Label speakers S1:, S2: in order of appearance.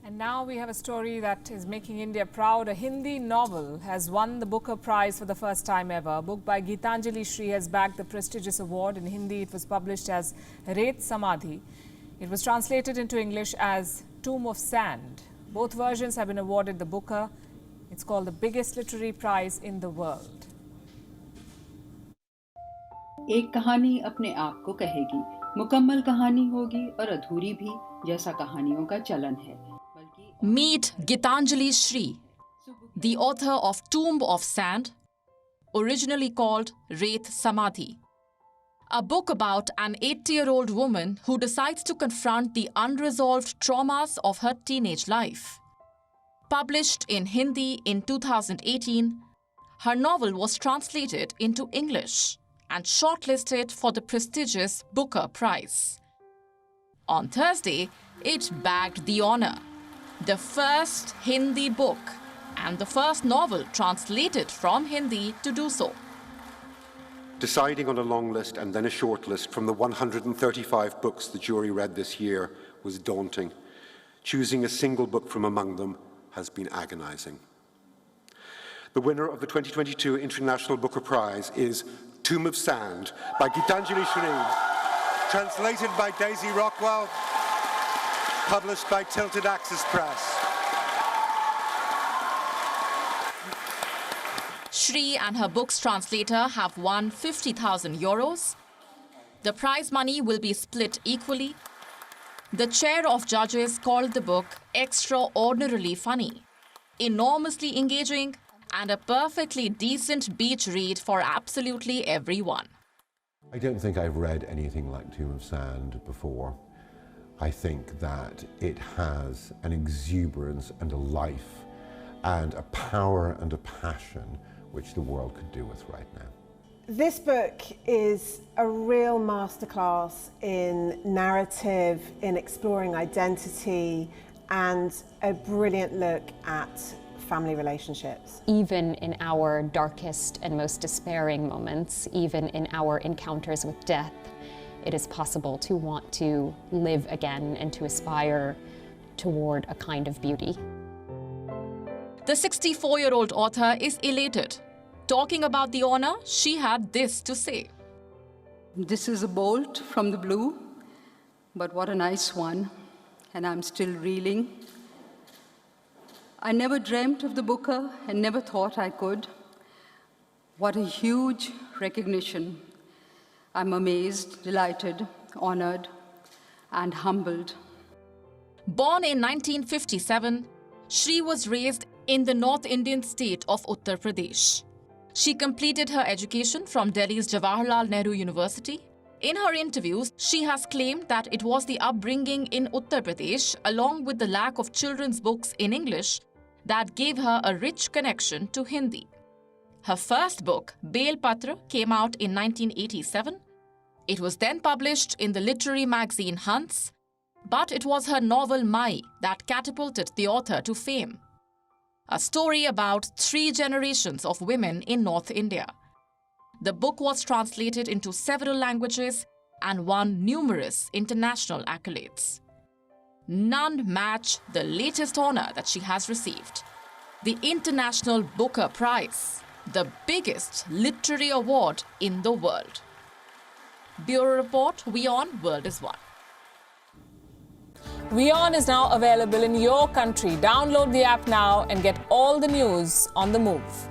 S1: And now we have a story that is making India proud. A Hindi novel has won the Booker Prize for the first time ever. A book by Geetanjali Shree has bagged the prestigious award. In Hindi, it was published as Ret Samadhi. It was translated into English as Tomb of Sand. Both versions have been awarded the Booker. It's called the biggest literary prize in the world.
S2: एक कहानी अपने आप को कहेगी, मुकम्मल कहानी होगी और अधूरी भी, जैसा कहानियों का चलन है.
S3: Meet Geetanjali Shree, the author of Tomb of Sand, originally called Ret Samadhi, a book about an 80-year-old woman who decides to confront the unresolved traumas of her teenage life. Published in Hindi in 2018, her novel was translated into English and shortlisted for the prestigious Booker Prize. On Thursday, it bagged the honor. The first Hindi book and the first novel translated from Hindi to do so.
S4: Deciding on a long list and then a short list from the 135 books the jury read this year was daunting. Choosing a single book from among them has been agonizing. The winner of the 2022 International Booker Prize is Tomb of Sand by Geetanjali Shree, translated by Daisy Rockwell, published by Tilted Axis Press.
S3: Shree and her book's translator have won 50,000 euros. The prize money will be split equally. The chair of judges called the book extraordinarily funny, enormously engaging, and a perfectly decent beach read for absolutely everyone.
S5: I don't think I've read anything like Tomb of Sand before. I think that it has an exuberance and a life and a power and a passion which the world could do with right now.
S6: This book is a real masterclass in narrative, in exploring identity, and a brilliant look at family relationships.
S7: Even in our darkest and most despairing moments, even in our encounters with death, it is possible to want to live again and to aspire toward a kind of beauty.
S3: The 64-year-old author is elated. Talking about the honor, she had this to say.
S2: This is a bolt from the blue, but what a nice one, and I'm still reeling. I never dreamt of the Booker and never thought I could. What a huge recognition. I'm amazed, delighted, honored, and humbled.
S3: Born in 1957, Shree was raised in the North Indian state of Uttar Pradesh. She completed her education from Delhi's Jawaharlal Nehru University. In her interviews, she has claimed that it was the upbringing in Uttar Pradesh, along with the lack of children's books in English, that gave her a rich connection to Hindi. Her first book, Bel Patra, came out in 1987. It was then published in the literary magazine Hans, but it was her novel Mai that catapulted the author to fame. A story about 3 generations of women in North India. The book was translated into several languages and won numerous international accolades. None match the latest honor that she has received, the International Booker Prize, the biggest literary award in the world. Bureau Report, WION World is One.
S1: WION is now available in your country. Download the app now and get all the news on the move.